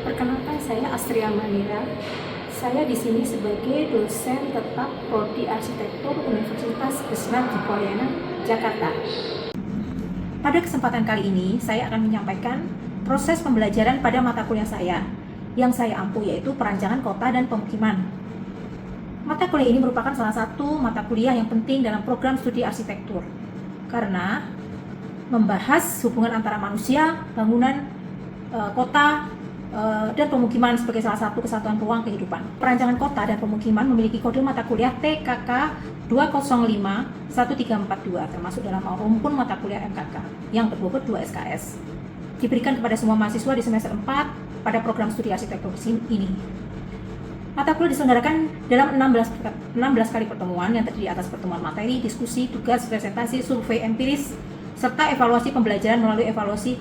Perkenalkan, saya Astria Manira. Saya di sini sebagai dosen tetap Prodi Arsitektur Universitas Krisna Dipayana, Jakarta. Pada kesempatan kali ini, saya akan menyampaikan proses pembelajaran pada mata kuliah saya yang saya ampu, yaitu perancangan kota dan pemukiman. Mata kuliah ini merupakan salah satu mata kuliah yang penting dalam program studi arsitektur karena membahas hubungan antara manusia, bangunan, kota, dan pemukiman sebagai salah satu kesatuan ruang kehidupan. Perancangan kota dan pemukiman memiliki kode mata kuliah TKK 2051342 termasuk dalam rumpun mata kuliah MKK yang berbobot 2 SKS. Diberikan kepada semua mahasiswa di semester 4 pada program studi arsitektur ini. Mata kuliah diselenggarakan dalam 16 kali pertemuan yang terdiri atas pertemuan materi, diskusi, tugas, presentasi, survei empiris, serta evaluasi pembelajaran melalui evaluasi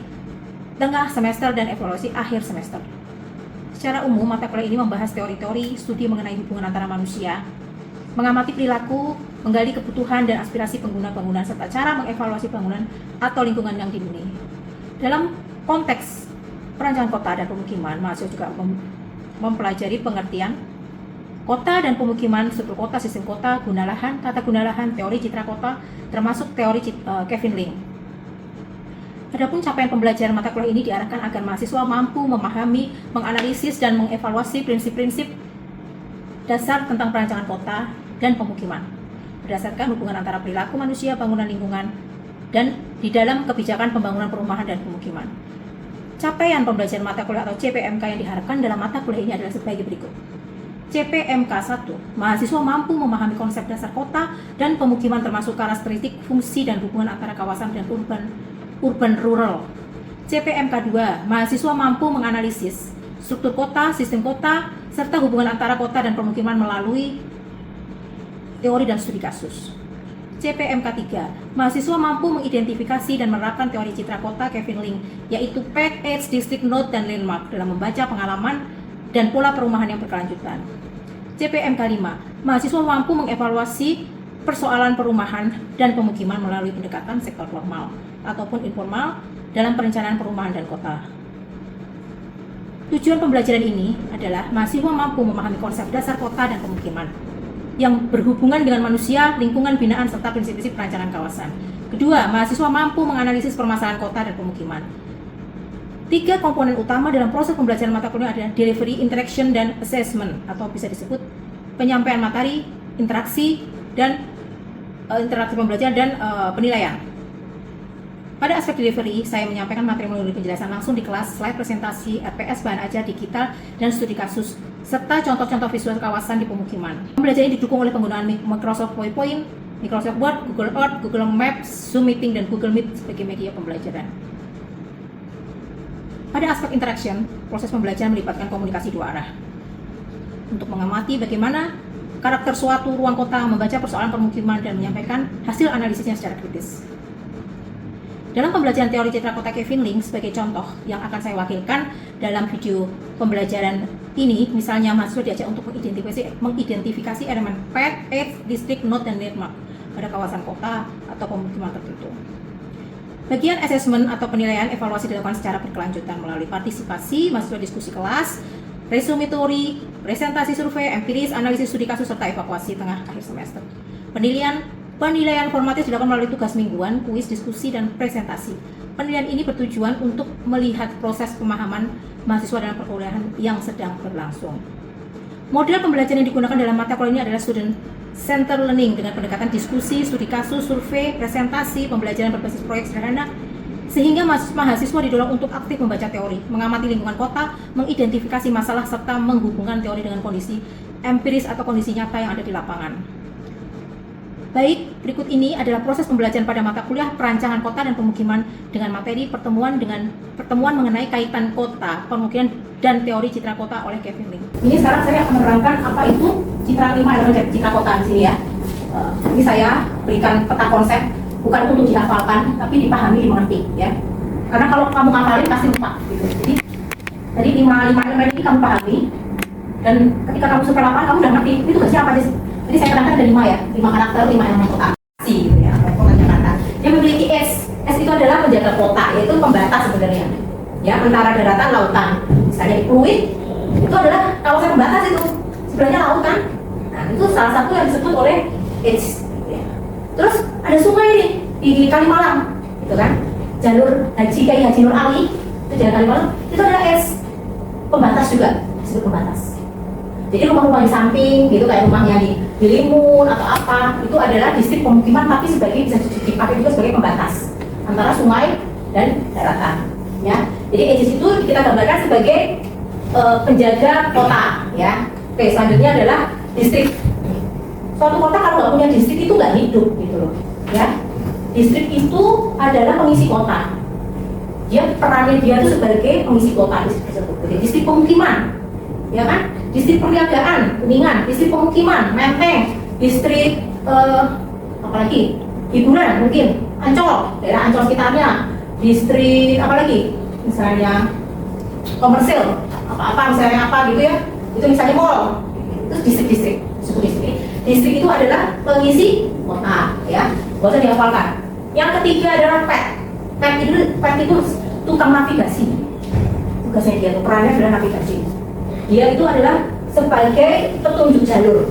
tengah semester dan evaluasi akhir semester. Secara umum, mata kuliah ini membahas teori-teori studi mengenai hubungan antara manusia, mengamati perilaku, menggali kebutuhan dan aspirasi pengguna bangunan, serta cara mengevaluasi bangunan atau lingkungan yang dihuni. Dalam konteks perancangan kota dan pemukiman, mahasiswa juga mempelajari pengertian kota dan pemukiman, struktur kota, sistem kota, guna lahan, tata guna lahan, teori citra kota, termasuk teori Kevin Link. Adapun capaian pembelajaran mata kuliah ini diarahkan agar mahasiswa mampu memahami, menganalisis, dan mengevaluasi prinsip-prinsip dasar tentang perancangan kota dan pemukiman berdasarkan hubungan antara perilaku manusia, bangunan, lingkungan, dan di dalam kebijakan pembangunan perumahan dan pemukiman. Capaian pembelajaran mata kuliah atau CPMK yang diharapkan dalam mata kuliah ini adalah sebagai berikut. CPMK 1, mahasiswa mampu memahami konsep dasar kota dan pemukiman termasuk karakteristik, fungsi, dan hubungan antara kawasan dan urban rural. CPMK 2, mahasiswa mampu menganalisis struktur kota, sistem kota, serta hubungan antara kota dan pemukiman melalui teori dan studi kasus. CPMK 3, mahasiswa mampu mengidentifikasi dan menerapkan teori citra kota Kevin Link, yaitu Path, Edge, District, Node, dan Landmark dalam membaca pengalaman dan pola perumahan yang berkelanjutan. CPMK 5, mahasiswa mampu mengevaluasi persoalan perumahan dan pemukiman melalui pendekatan sektor formal ataupun informal dalam perencanaan perumahan dan kota. Tujuan pembelajaran ini adalah mahasiswa mampu memahami konsep dasar kota dan pemukiman yang berhubungan dengan manusia, lingkungan, binaan, serta prinsip-prinsip perancangan kawasan. Kedua, mahasiswa mampu menganalisis permasalahan kota dan pemukiman. 3 komponen utama dalam proses pembelajaran mata kuliah adalah delivery, interaction, dan assessment, atau bisa disebut penyampaian materi, interaksi, dan interaksi pembelajaran dan penilaian. Pada aspek delivery, saya menyampaikan materi melalui penjelasan langsung di kelas, slide presentasi, RPS, bahan ajar digital, dan studi kasus, serta contoh-contoh visual kawasan di pemukiman. Pembelajaran ini didukung oleh penggunaan Microsoft PowerPoint, Microsoft Word, Google Earth, Google Maps, Zoom Meeting, dan Google Meet sebagai media pembelajaran. Pada aspek interaction, proses pembelajaran melibatkan komunikasi 2 arah untuk mengamati bagaimana karakter suatu ruang kota, membaca persoalan pemukiman, dan menyampaikan hasil analisisnya secara kritis. Dalam pembelajaran teori citra kota Kevin Link sebagai contoh yang akan saya wakilkan dalam video pembelajaran ini, misalnya mahasiswa diajak untuk mengidentifikasi elemen path, edge, district, node, dan landmark pada kawasan kota atau pemukiman tertentu. Bagian assessment atau penilaian evaluasi dilakukan secara berkelanjutan melalui partisipasi, mahasiswa diskusi kelas, resume teori, presentasi survei, empiris, analisis studi kasus, serta evaluasi tengah akhir semester. Penilaian formatif dilakukan melalui tugas mingguan, kuis, diskusi, dan presentasi. Penilaian ini bertujuan untuk melihat proses pemahaman mahasiswa dalam perkuliahan yang sedang berlangsung. Model pembelajaran yang digunakan dalam mata kuliah ini adalah student center learning dengan pendekatan diskusi, studi kasus, survei, presentasi, pembelajaran berbasis proyek sederhana, sehingga mahasiswa didorong untuk aktif membaca teori, mengamati lingkungan kota, mengidentifikasi masalah, serta menghubungkan teori dengan kondisi empiris atau kondisi nyata yang ada di lapangan. Baik, berikut ini adalah proses pembelajaran pada mata kuliah perancangan kota dan pemukiman dengan materi pertemuan mengenai kaitan kota, pemukiman, dan teori citra kota oleh Kevin Link. Ini sekarang saya akan menerangkan apa itu citra 5 elemen citra kota di sini ya. Ini saya berikan peta konsep, bukan untuk dihafalkan, tapi dipahami, dimengerti ya. Karena kalau kamu hafalin pasti lupa gitu. Jadi 5 elemen ini kamu pahami, dan ketika kamu super lapangan kamu udah ngerti itu tugasnya apa sih. Jadi saya terangkan ada 5 ya, 5 karakter, 5 elemen kota gitu ya, kota Jakarta. Yang memiliki S itu adalah penjaga kota, yaitu pembatas sebenarnya ya, antara daratan, lautan. misalnya di Pluit, itu adalah kawasan pembatas itu, sebelahnya laut kan. Nah, itu salah satu yang disebut oleh edge. Ya. Terus ada sungai nih di Kalimalang, gitu kan, jalur Haji Kiai Haji Nur Ali, itu jalan Kalimalang, itu adalah edge, pembatas juga, disebut pembatas. Jadi rumah-rumah di samping, gitu kayak rumahnya di Limun atau apa, itu adalah distrik pemukiman tapi sebagai bisa dipakai juga sebagai pembatas antara sungai dan daratan. Ya, jadi edges itu kita gambarkan sebagai penjaga kota. Ya, oke, selanjutnya adalah distrik. Suatu kota kalau nggak punya distrik itu nggak hidup, gitu loh. Ya, distrik itu adalah pengisi kota. Perannya dia itu sebagai pengisi kota distrik tersebut. Jadi distrik pemukiman, ya kan? Distrik perniagaan, Kuningan, distrik pemukiman, Menteng, distrik apalagi hiburan mungkin, Ancol, daerah Ancol sekitarnya, distrik apalagi, misalnya komersil, apa misalnya apa gitu ya, itu misalnya mall, itu distrik-distrik, disebut distrik. Distrik itu adalah pengisi kota, ya, nggak usah dihafalkan. Yang ketiga adalah pet. Pet itu tukang navigasi. Tugasnya dia, perannya adalah navigasi. Dia itu adalah sebagai petunjuk jalur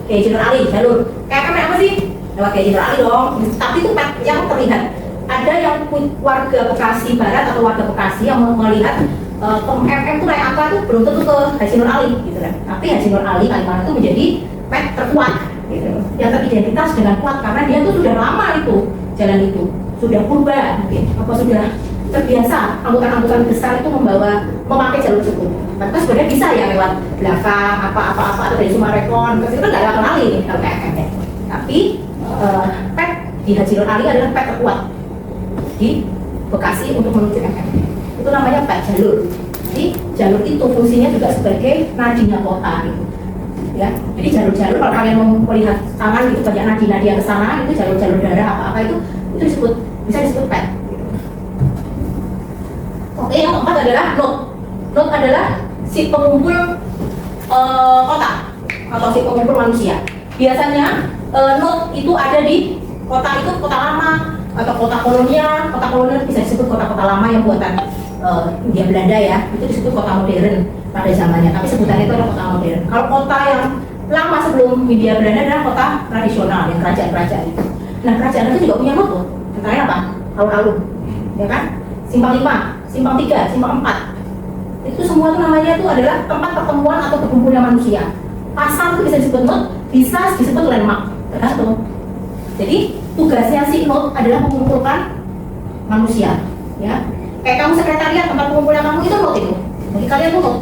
kayak Jenderal Ali, jalur kayak apa sih? Lewat kayak Jenderal Ali dong. Tapi itu yang terlihat. Ada yang warga Bekasi Barat atau warga Bekasi yang melihat MM itu naik apa tuh belum tentu ke Haji Nur Ali, gitu kan. Tapi Haji Nur Ali Kalimalang itu menjadi pet terkuat, gitu, yang teridentitas dengan kuat karena dia tuh sudah lama itu jalan itu, sudah purba mungkin, apa sudah terbiasa angkutan-angkutan besar itu memakai jalur tersebut. Maka sebenarnya bisa ya lewat belakang apa atau dari Sumarekon, terus itu nggak lewat Ali nih kalau KM. Tapi pet di Haji Nur Ali adalah pet terkuat di Bekasi untuk menuju MM. Itu namanya pet jalur. Jadi jalur itu fungsinya juga sebagai nadinya kota gitu. Ya, jadi jalur-jalur kalau kalian mau melihat tangan gitu banyak nadi-nadi ke sana, itu jalur-jalur darah apa itu bisa disebut pet. Oke, yang keempat adalah node. Node adalah si pengumpul kota atau si pengumpul manusia. Biasanya node itu ada di kota itu kota lama atau kota kolonial. Kota kolonial bisa disebut kota-kota lama yang buatan Hindia Belanda ya. Itu disebut kota modern pada zamannya. Tapi sebutannya itu adalah kota modern. Kalau kota yang lama sebelum Hindia Belanda adalah kota tradisional yang kerajaan-kerajaan itu. Nah, kerajaan itu juga punya node. Contohnya apa? Alun-alun, ya kan? Simpang 5, Simpang 3, Simpang 4. Itu semua itu namanya itu adalah tempat pertemuan atau berkumpulnya manusia. Pasar itu bisa disebut node, bisa disebut landmark, tergantung. Jadi tugasnya si node adalah mengumpulkan manusia, ya. Kayak kamu sekretariat, tempat pengumpulnya kamu itu node itu. Jadi kalian tuh node.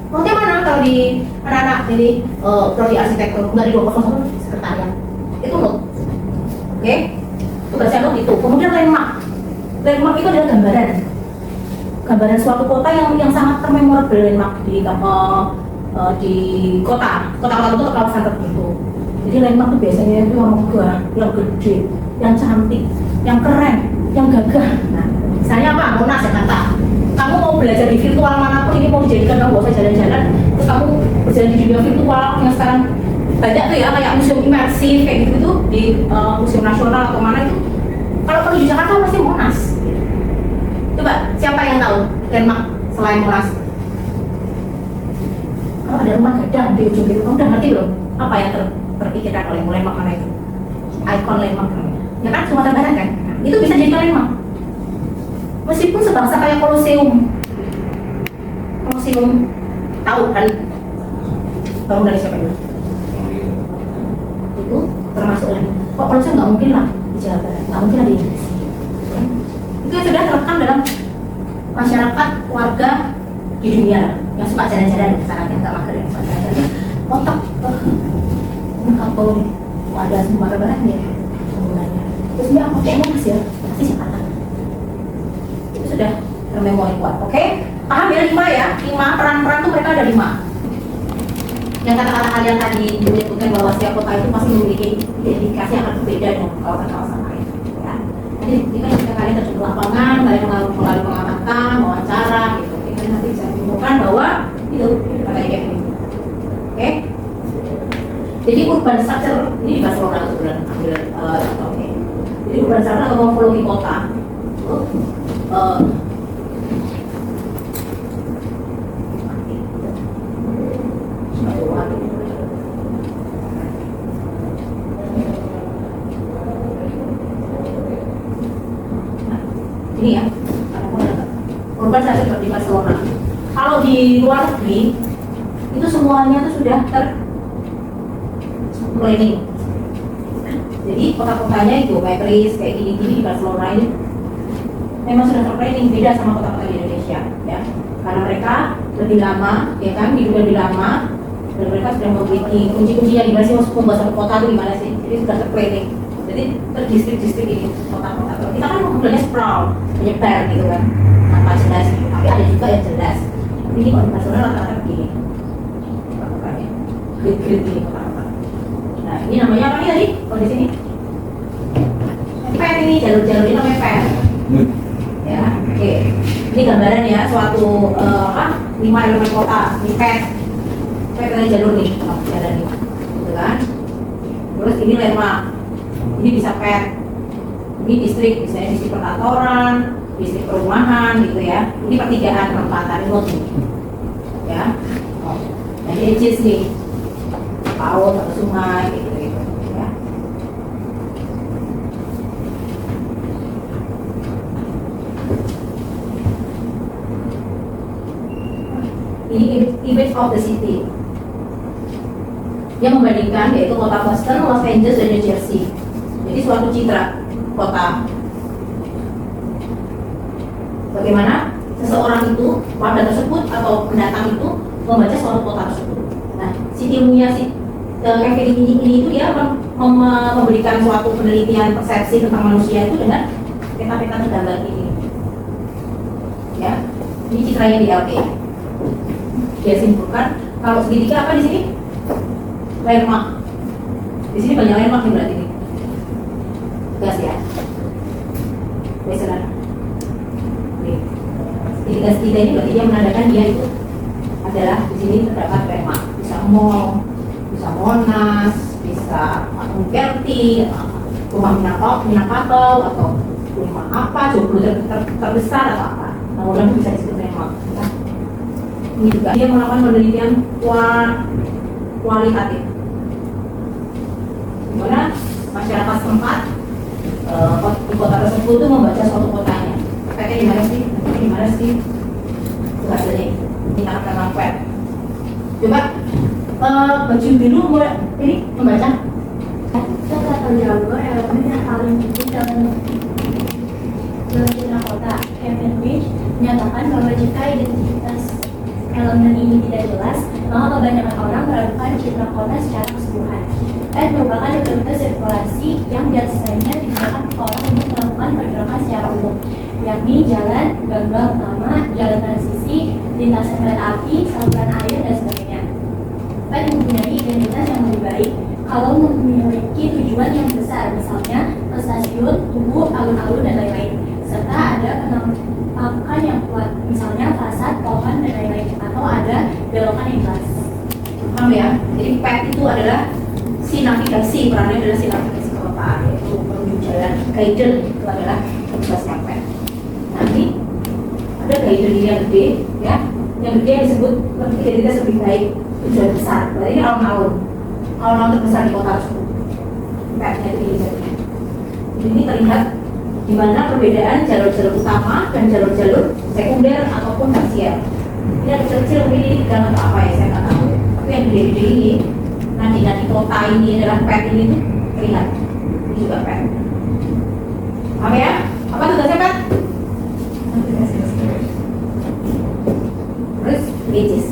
Node mana kalau di anak-anak ini prodi arsitektur nggak di 201 sekretariat itu node. Oke, tugasnya node itu. Kemudian landmark. Landmark itu adalah gambaran suatu kota yang sangat termemorable. Landmark di kota itu atau kawasan tertentu. Jadi landmark itu biasanya itu yang megah, yang gede, yang cantik, yang keren, yang gagah. Nah, misalnya apa? Monas Jakarta. Kamu mau belajar di virtual manapun ini mau dijadikan kamu gak usah jalan-jalan, terus kamu berjalan di dunia virtual yang sekarang banyak tuh ya kayak museum imersif kayak gitu tuh di museum nasional atau mana itu. Kalau pergi di Jakarta pasti Monas. Coba siapa yang tahu landmark selain Monas? Kalau ada rumah gadang di ujung itu, kamu udah ngerti belum? Apa yang terpikirkan oleh landmark mana itu? Ikon landmark ya kan, Sumatera Barat kan? Itu bisa jadi landmark. Meskipun sebangsa kayak Kolosium tahu kan? Bangun dari siapa itu? Itu termasuk landmark. Kok Kolosium nggak mungkin lah di Jawa Barat, nggak mungkin lah di Indonesia. Itu sudah terekam dalam masyarakat warga di dunia yang suka jalan-jalan ke sana, yang nggak mager yang suka jalan-jalan. Otak, kalau ada Sumatera Barat ya, sebenarnya. Terus dia apa kayak Monas ya, pasti Jakarta. Itu sudah termemori kuat. Oke, paham ya 5 ya? 5 peran-peran tuh mereka ada 5. Yang kata-kata kalian tadi menyebutkan bahwa setiap kota itu pasti memiliki identifikasi yang akan berbeda dengan kawasan-kawasan lain. Ya. Jadi jika kalian terjun ke lapangan, kalian melalui pengamatan, wawancara, gitu, kalian nanti bisa menemukan bahwa itu kayak gitu. Oke. Jadi urban structure ini dibahas orang sebenarnya oke. Jadi urban structure atau morfologi kota. bukan saja di Barcelona. Kalau di luar negeri itu semuanya tuh sudah planning. Jadi kota-kotanya itu kayak Paris, kayak gini-gini di Barcelona ini memang sudah terplanning, beda sama kota-kota di Indonesia, ya. Karena mereka lebih lama, ya kan, hidup lebih lama, dan mereka sudah memiliki kunci-kuncinya di mana sih masuk membuat satu kota itu gimana sih, jadi sudah terplanning. Jadi terdistrik-distrik ini kota-kota. Kalau kita kan modelnya sprawl, menyebar gitu kan, tanpa jelas, tapi ada juga yang jelas. Tapi ini kalau di Barcelona rata-rata begini, kota-kotanya, grid-grid ini kota-kota. Nah ini namanya apa nih tadi? Kalau di sini, PET ini jalur-jalur ini namanya PET. Ya, oke. Ini gambaran ya suatu 5 elemen kota di PET. PET ada jalur nih, jalan nih, gitu kan? Terus ini landmark. Ini bisa PET, ini distrik, misalnya distrik perkantoran, distrik perumahan gitu ya. Ini pertigaan, perempatan, ini ya. Nah ini edges nih, laut atau sungai gitu ya. Ini image of the city yang membandingkan yaitu kota Boston, Los Angeles, dan New Jersey. Jadi suatu citra kota. Bagaimana seseorang itu, warga tersebut atau pendatang itu membaca suatu kota tersebut. Nah, si ilmunya si Kevin ini itu dia memberikan suatu penelitian persepsi tentang manusia itu dengan peta-peta tergambar ini. Ya, ini citranya di LP. Dia simpulkan kalau segitiga apa di sini? Landmark. Di sini banyak landmark nih berarti ini. Gas ya. Besaran. Segitiga ini berarti dia menandakan dia itu adalah di sini terdapat landmark. Bisa mall, bisa Monas, bisa Patung Kerti, rumah Minangkabau atau rumah apa, jomblo terbesar atau apa. Namun bisa disebut landmark. Ya. Ini juga dia melakukan penelitian kualitatif. Dimana masyarakat setempat di kota tersebut itu membaca suatu kotanya. Kayaknya di mana sih? Di mana sih? Itu hasilnya. Ini akan web. Coba baju biru mulai ini membaca. Kata jalur elemen yang paling penting dalam citra kota. Kevin Rich menyatakan bahwa jika identitas elemen ini tidak jelas, maka kebanyakan orang meragukan citra kota secara keseluruhan. Merupakan rute sirkulasi yang biasanya digunakan orang untuk melakukan pergerakan secara umum, yakni jalan, gang-gang utama, jalan transisi, lintasan kereta api, saluran air, dan sebagainya. Mempunyai identitas yang lebih baik kalau memiliki tujuan yang besar, misalnya ke stasiun, tugu, alun-alun, dan lain-lain, serta ada penampakan yang kuat, misalnya fasad, pohon, dan lain-lain, atau ada belokan yang jelas. Paham ya? Jadi PET itu adalah si navigasi, perannya adalah si navigasi kota, yaitu menuju jalan. Guidance itu adalah tugasnya PET. Nanti ada guidance yang gede, ya, yang gede yang disebut identitas lebih baik, tujuan besar. Berarti ini alun-alun terbesar di kota tersebut. PET-nya itu identitasnya. Ini terlihat di mana perbedaan jalur-jalur utama dan jalur-jalur sekunder ataupun tersier. Ini ada kecil ini dengan apa ya saya nggak tahu. Tapi yang gede-gede ini nanti kota ini adalah PET ini tuh terlihat. Ini juga PET. Apa ya? Apa tugasnya PET? Terus edges.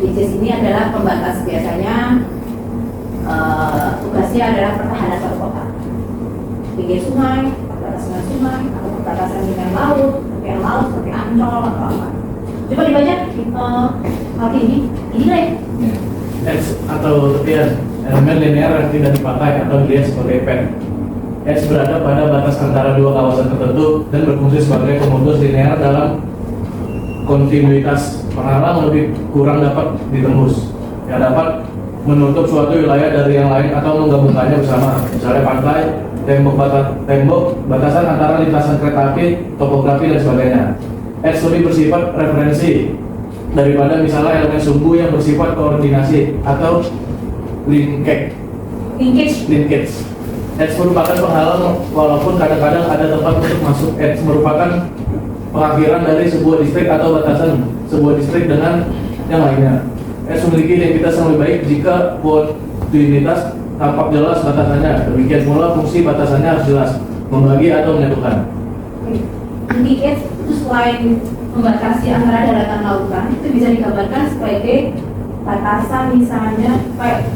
Edges ini adalah pembatas biasanya. Tugasnya adalah pertahanan suatu kota. Pinggir sungai, perbatasan sungai, atau perbatasan dengan laut, seperti Ancol atau apa. Coba dibaca kali ini lah ya. X atau tepian elemen linear yang tidak dipakai atau dilihat sebagai pen. X berada pada batas antara dua kawasan tertentu dan berfungsi sebagai pemutus linear dalam kontinuitas. Penghalang lebih kurang dapat ditembus, yang dapat menutup suatu wilayah dari yang lain atau menggabungkannya bersama, misalnya pantai, tembok, batasan antara lintasan kereta api, topografi, dan sebagainya. X lebih bersifat referensi daripada misalnya elemen sumbu yang bersifat koordinasi atau linkage. X merupakan penghalang walaupun kadang-kadang ada tempat untuk masuk. X merupakan pengakhiran dari sebuah distrik atau batasan sebuah distrik dengan yang lainnya. S memiliki identitas yang lebih baik jika kontinuitas tampak jelas batasannya. Demikian pula fungsi batasannya harus jelas, membagi atau menyatukan. Indicate itu selain membatasi antara daratan lautan, itu bisa digambarkan sebagai batasan misalnya kayak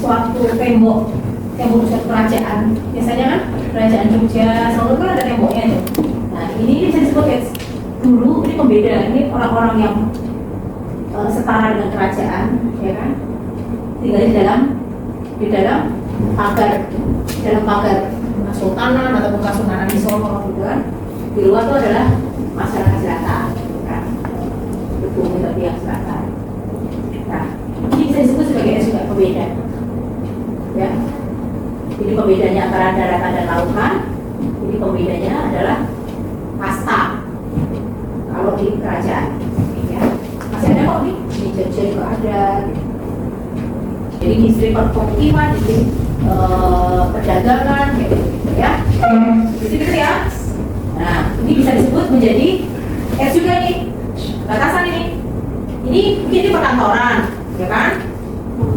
suatu tembok suatu kerajaan. Biasanya kan kerajaan Jogja selalu kan ada temboknya itu. Nah ini bisa disebut ya, dulu ini pembeda, ini orang-orang yang setara dengan kerajaan, ya kan? Tinggal di dalam pagar kesultanan ataupun kesultanan di Solo gitu kan. Di luar itu adalah masyarakat selatan, kan? Hukum yang selatan. Nah, ini bisa disebut sebagai juga pembeda, ya. Jadi pembedanya antara daratan dan lautan. Jadi pembedanya adalah kasta. Kalau di kerajaan, ya. Masih ada kok nih, di Jogja juga ada. Jadi distrik permukiman, distrik perdagangan, gitu, ya. Distrik ya. Nah, ini bisa disebut menjadi juga ini batasan ini. Ini mungkin di perkantoran, ya kan?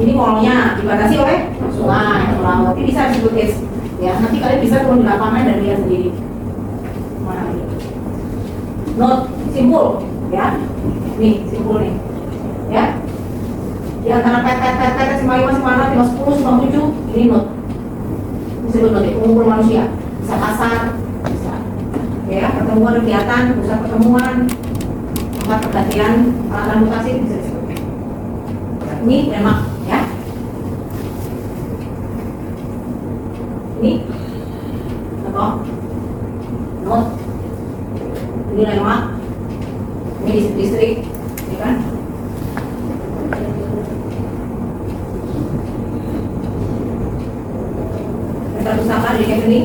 Ini mallnya dibatasi oleh sungai atau laut. Ini bisa disebut ya. Nanti kalian bisa turun di lapangan dan lihat sendiri. Mana ini? Note simpul, ya. Nih simpul nih, ya. Di antara pet 55, 56, 50, 57 ini note. Disebut note pengumpul manusia. Bisa pasar, bisa ya pertemuan kegiatan, pusat pertemuan, tempat pergantian alat mutasi bisa disebut. Ini memang ya. Ini apa? Not. Ini lemak. Ini distrik, ya kan? Kita usahakan di ini.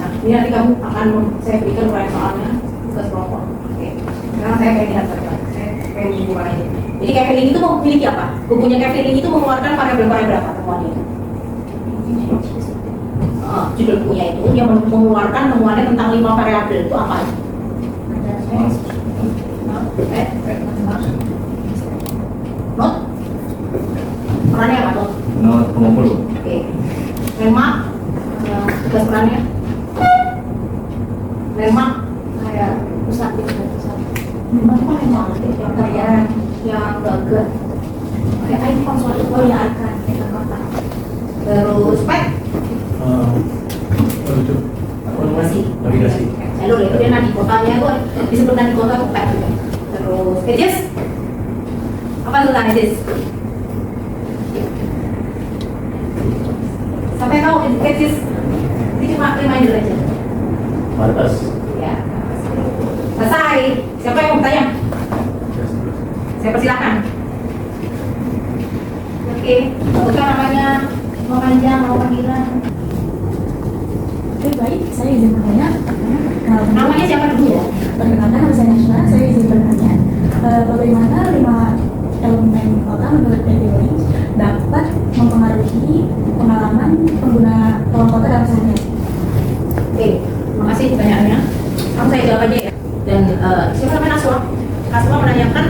Nah, ini nanti kamu akan saya berikan uraian soalnya tugas kelompok. Oke. Sekarang saya pengen lihat saja. Saya pengen mengumpulkan ini. Jadi Kevin itu memiliki apa? Bukunya Kevin itu mengeluarkan variabel berapa temuannya? Judul bukunya itu dia mengeluarkan temuannya tentang 5 variabel itu apa? Not? Perannya apa tuh? Not pengumpul. Oke. Lemak, tugas perannya? Lemak kayak pusat itu pusat. Lemak apa lemak? Yang kayak yang gagah. Kayak icon suatu akan kota. Terus pet. Navigasi. Jalur itu dia nadi kotanya itu disebut nadi kota itu pet. Terus edges. Apa itu edges? Sampai tahu edges ini cuma reminder aja. Batas. Ya. Selesai. Siapa yang mau bertanya? Saya persilakan. Oke. Bukan namanya mau panjang, mau panggilan. Oke, baik, saya izin bertanya. Namanya siapa dulu ya? Perkenalkan, nama saya Nashla, saya izin bertanya. Bagaimana 5 elemen kota menurut David Lynch dapat mempengaruhi pengalaman pengguna ruang kota dalam sehari-hari? Oke, terima kasih pertanyaannya. Langsung saya jawab aja ya. Dan siapa namanya Naswa? Naswa menanyakan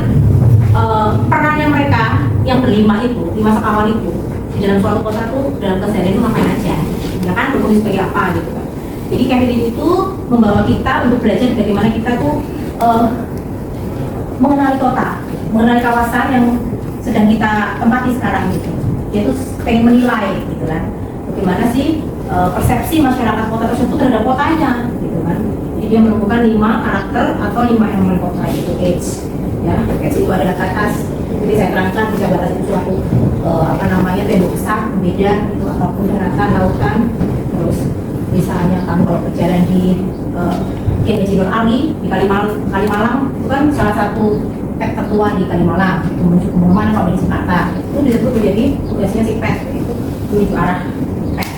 perannya mereka yang berlima itu, 5 sekawan itu di dalam suatu kota itu dalam keseharian itu ngapain aja? Ya kan, berfungsi sebagai apa gitu kan? Jadi Kevin itu membawa kita untuk belajar bagaimana kita tuh mengenali kota, mengenali kawasan yang sedang kita tempati sekarang gitu. Dia tuh pengen menilai gitu kan, bagaimana sih persepsi masyarakat kota tersebut terhadap kotanya gitu kan. Jadi dia menemukan 5 karakter atau 5 elemen kota, itu age. Ya, age itu adalah batas. Jadi saya terangkan bisa batas itu suatu tembok besar, beda itu apapun daratan, lautan. Terus misalnya kamu kalau berjalan di Jenderal Ali di Kalimalang itu kan salah satu pet tertua di Kalimalang, itu menuju ke Moman kalau di Jakarta itu disebut menjadi tugasnya si pet itu menuju arah pet.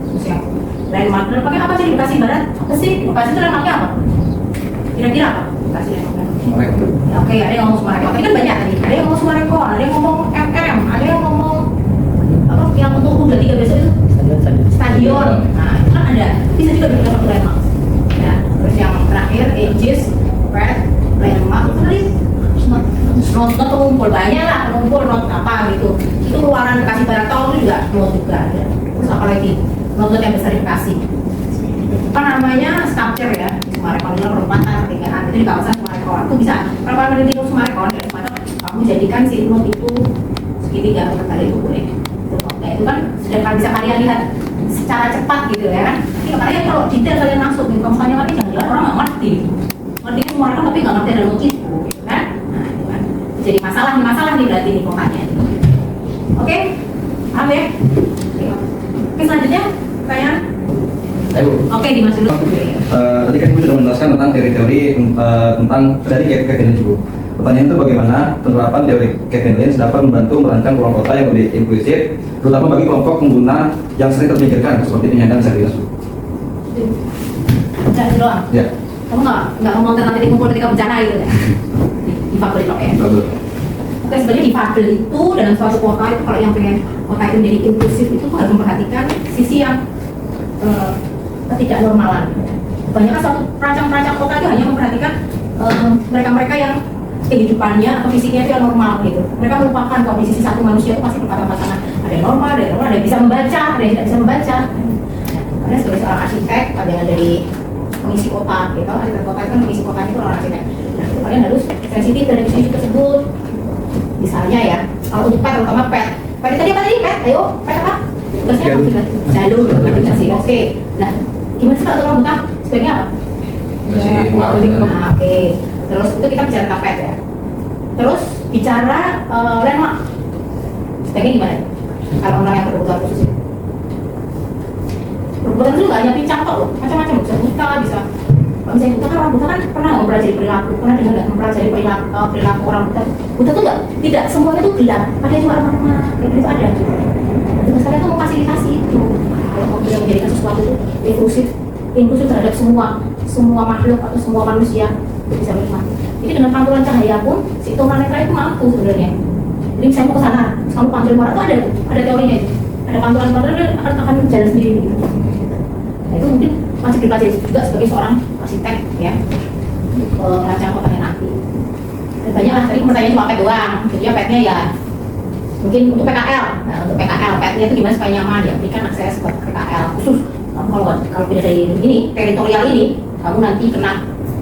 Terus yang landmark pakai apa sih di Bekasi Barat? Apa sih di Bekasi itu landmarknya apa? Kira-kira apa? Bekasi landmarknya? Oke, ada yang ngomong Sumarekon. Tadi kan banyak tadi. Ada yang ngomong Sumarekon, ada yang ngomong MM, ada yang ngomong apa yang untuk udah 3 besok itu stadion. Nah, itu kan ada. Bisa juga dibilang satu landmark. Ya, terus yang terakhir ages, red, landmark, not pengumpul banyak lah, pengumpul not apa gitu. Itu keluaran Bekasi Barat Tol itu juga not juga. Ya. Terus apa lagi? Not yang besar di Bekasi. Apa namanya sculpture ya? Sumarekon itu perempatan pertigaan itu di kawasan Sumarekon. Itu bisa kalau meneliti Sumarekon dari Sumarekon, kamu jadikan si not itu segitiga kali itu boleh. Nah, itu kan sudah bisa kalian lihat secara cepat gitu ya kan. Tapi kalian kalau detail kalian masuk nih, kalau misalnya nanti jangan orang nggak ngerti. Ngerti Sumarekon tapi nggak ngerti ada not itu, gitu kan? Nah, itu kan. Jadi masalah nih berarti nih pokoknya. Oke, paham ya? Oke, selanjutnya pertanyaan. Oke, Dimas dulu. Tadi kan Ibu sudah menjelaskan tentang teori-teori tentang dari Kevin Lynch. Pertanyaan itu bagaimana penerapan teori Kevin Lynch dapat membantu merancang ruang kota yang lebih inklusif, terutama bagi kelompok pengguna yang sering terpikirkan seperti penyandang disabilitas. Jadi doang. Ya. Kamu nggak ngomong tentang titik kumpul ketika bencana gitu ya? Difabel itu ya. Betul. Oke, sebenarnya difabel itu dalam suatu kota itu kalau yang pengen kota itu menjadi inklusif itu harus memperhatikan sisi yang ketidaknormalan. Banyak kan suatu perancang kota itu hanya memperhatikan mereka-mereka yang kehidupannya atau fisiknya itu yang normal gitu. Mereka melupakan kalau di sisi satu manusia itu pasti berpatah-patahan. Ada yang normal, ada yang bisa membaca, ada yang tidak bisa membaca. Karena sebagai seorang arsitek, ada yang dari mengisi kota, gitu. Arsitek kota itu kan mengisi kotanya itu orang arsitek. Nah, itu kalian harus sensitif terhadap isu tersebut. Misalnya ya, kalau untuk pet, terutama pet. Pet tadi apa tadi? Pet, ayo, pet apa? Tugasnya apa? Jalur, navigasi. Oke. Nah, gimana sih kalau orang buta? Sebaiknya apa? Nah, oke. Terus itu kita bicara tentang pet ya. Terus bicara landmark. Sebaiknya gimana? Kalau orang yang berkebutuhan khusus itu. Berkebutuhan itu nggak hanya pincang kok loh, macam-macam bisa buta, bisa. Kalau misalnya buta kan orang buta kan pernah nggak mempelajari perilaku, pernah dengar nggak mempelajari perilaku orang buta? Buta tuh nggak, tidak semuanya tuh gelap, ada juga remah-remah, kayak gitu ada. Jadi masalahnya tuh memfasilitasi itu. Kalau mau bisa menjadikan sesuatu itu inklusif terhadap semua makhluk atau semua manusia itu bisa menikmati. Jadi dengan pantulan cahaya pun si tunanetra itu mampu sebenarnya. Jadi saya mau ke sana, kamu pantul marah tuh ada teorinya itu. Ada pantulan akan jalan sendiri gitu. Nah, itu mungkin masih dipelajari juga sebagai seorang arsitek ya, merancang kotanya nanti. Dan banyak lah, tadi pertanyaan cuma pet doang, jadi ya petnya ya mungkin untuk PKL. Nah, untuk PKL, petnya itu gimana supaya nyaman ya, berikan akses buat PKL khusus. Kamu kalau tidak dari ini, teritorial ini, kamu nanti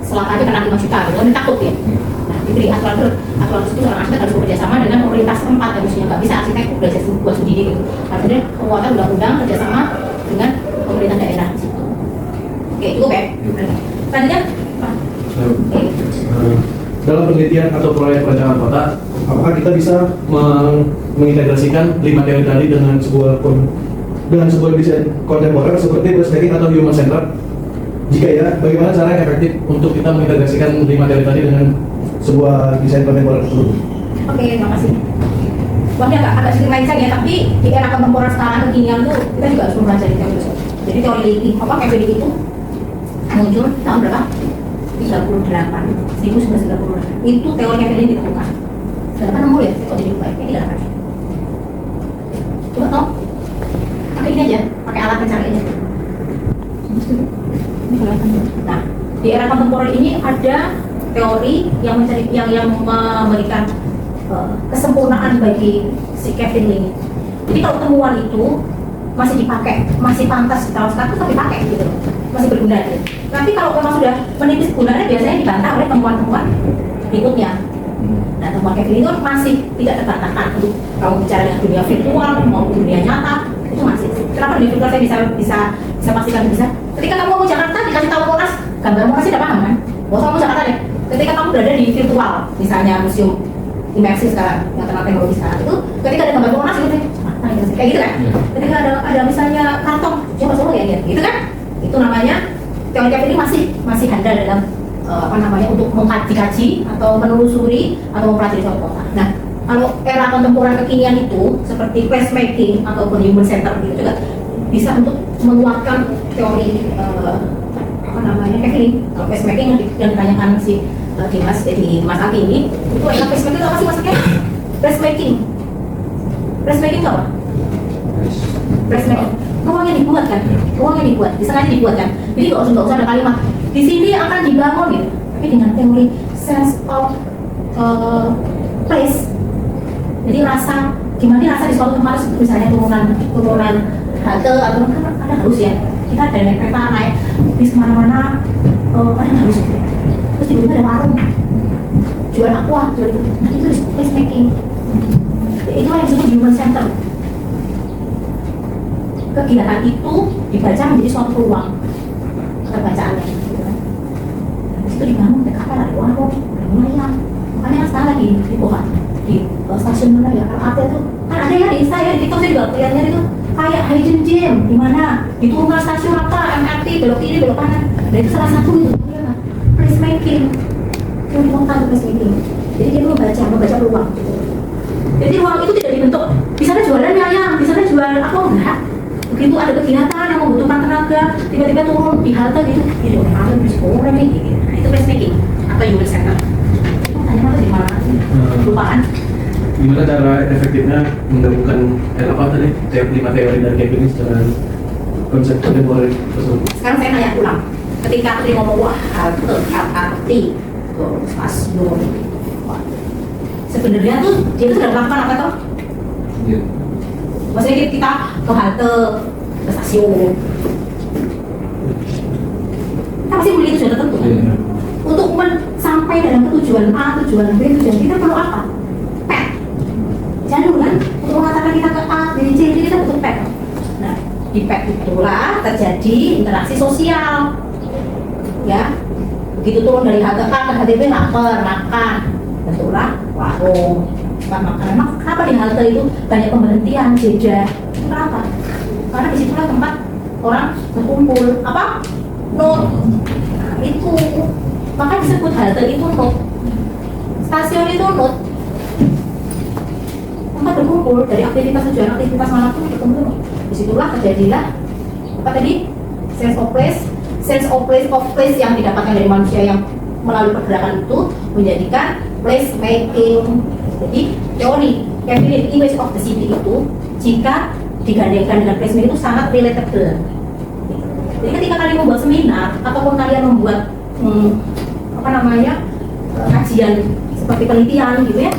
selangkah aja kena 5 juta, gitu kan takut ya. Nah, diberi aturan itu seorang arsitek harus bekerja sama dengan pemerintah setempat, ya maksudnya nggak bisa arsitek belajar buat sendiri gitu. Artinya kekuatan undang-undang kerjasama dengan pemerintah daerah. Oke, cukup ya. Selanjutnya, Pak. Dalam penelitian atau proyek perencanaan kota, apakah kita bisa mengintegrasikan 5 teori tadi dengan sebuah desain kontemporer seperti placemaking atau human centered? Jika ya, bagaimana cara yang efektif untuk kita mengintegrasikan 5 teori tadi dengan sebuah desain kontemporer tersebut? Oke, terima kasih. Wahnya agak sedikit melenceng ya, tapi di era kontemporer sekarang kekinian tuh kita juga harus mempelajari teori tersebut. Jadi teori Kevin itu muncul tahun berapa? 1938. Itu teori Kevin ditemukan. Sudah nemu ya? Kok jadi baik? Ini tidak ada. Coba tau? Pakai ini aja, pakai alat pencari aja. Nah, di era kontemporer ini ada teori yang memberikan kesempurnaan bagi si Kevin Lynch. Jadi kalau temuan itu masih dipakai, masih pantas di tahun sekarang itu dipakai gitu, masih berguna gitu. Tapi kalau memang sudah menipis gunanya biasanya dibantah oleh temuan-temuan berikutnya. Nah, temuan Kevin Lynch masih tidak terbantahkan untuk kamu bicara dengan dunia virtual maupun dunia nyata itu masih. Kenapa dunia virtual saya bisa pastikan bisa? Ketika kamu mau Jakarta dikasih tahu Monas, gambar Monas tidak paham kan? Gak usah mau Jakarta deh. Ketika kamu berada di virtual, misalnya museum imersi sekarang yang terkenal teknologi sekarang itu, ketika ada gambar Monas gitu, kayak gitu kan? Ketika ada misalnya kantong Jawa Solo ya gitu kan? Itu namanya teori Kevin ini masih handal dalam untuk mengkaji atau menelusuri atau mempelajari suatu kota. Nah, kalau era kontemporer kekinian itu seperti placemaking ataupun human center gitu juga bisa untuk menguatkan teori Kevin. Kalau placemaking yang ditanyakan si Mas Aki ini, itu era placemaking itu apa sih maksudnya? Placemaking itu apa? Placemaking uangnya dibuat kan? Uangnya dibuat, disengaja dibuat kan? Jadi nggak usah ada kalimat Di sini akan dibangun gitu, tapi dengan teori sense of place. Jadi rasa gimana rasa di suatu tempat, misalnya turunan halte atau kan ada harus ya, kita ada naik kereta naik bis kemana-mana, ada harus gitu. Terus di ada warung jual aqua, jual itu, nah itu place making. Itu yang disebut human center. Kegiatan itu dibaca menjadi suatu ruang perbacaannya gitu kan. Itu dibangun PKP ada warung, ada nelayan. Makanya sekarang lagi di Bohan di stasiun mana ya, LRT itu kan ada ya di saya di TikTok saya juga lihatnya itu kayak hidden gem di mana di turunan stasiun apa MRT belok kiri belok kanan. Dan itu salah satu itu ya, place making. Itu tentang place making. Jadi dia membaca ruang gitu. Jadi ruang itu tidak dibentuk. Di sana jualan ayam, di sana jual apa enggak? Begitu ada kegiatan yang membutuhkan tenaga, tiba-tiba turun di halte gitu, jadi orang bisa orang gitu. Nah, itu place making atau human center. Tanya apa di mana? Lupaan. Gimana cara efektifnya menggabungkan apa tadi? 5 teori dari Kevin secara konsep kontemporer tersebut? Sekarang saya nanya ulang. Ketika aku ngomong wah halte, LRT, stasiun, sebenarnya tuh dia tuh sudah melakukan apa toh? Iya. Maksudnya kita ke halte, ke stasiun. Kita pasti memiliki tujuan tertentu. Iya. Untuk sampai dalam tujuan A, tujuan B, tujuan kita perlu apa? Pet. Jalur kan? Untuk mengatakan kita ke A, B, C, D kita butuh pet. Nah, di pet itulah terjadi interaksi sosial. Ya, begitu turun dari halte A ke halte B, lapar, makan. Tentulah warung, tempat makanan. Kenapa di halte itu banyak pemberhentian, jeda? Kenapa? Karena disitulah tempat orang berkumpul. Apa? Node. Nah, itu. Maka disebut halte itu node. Stasiun itu node. Tempat berkumpul dari aktivitas tujuan aktivitas manapun berkumpul. Disitulah terjadilah apa tadi? Sense of place yang didapatkan dari manusia yang melalui pergerakan itu menjadikan place making. Jadi teori Kevin image of the city itu jika digandengkan dengan place making itu sangat relatable. Jadi ketika kalian membuat seminar ataupun kalian membuat kajian seperti penelitian gitu ya,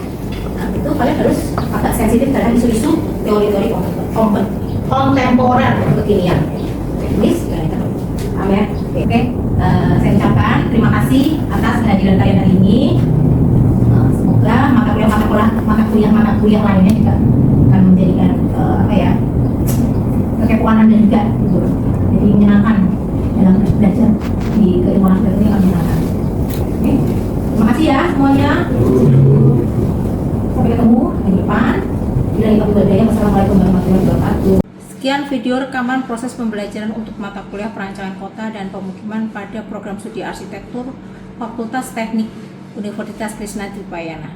nah itu kalian harus agak sensitif terhadap isu-isu teori-teori kontemporer kekinian. Teknis, amin. Oke, saya ucapkan terima kasih atas kehadiran kalian hari ini. Semoga mata kuliah lainnya juga akan menjadikan kekepuan Anda juga gitu. Jadi menyenangkan dalam belajar di keilmuan akademik ini akan menyenangkan. Oke, terima kasih ya semuanya. Sampai ketemu di depan. Wassalamualaikum warahmatullahi wabarakatuh. Sekian video rekaman proses pembelajaran untuk mata kuliah perancangan kota dan pemukiman pada program studi arsitektur Fakultas Teknik Universitas Krisnadipayana.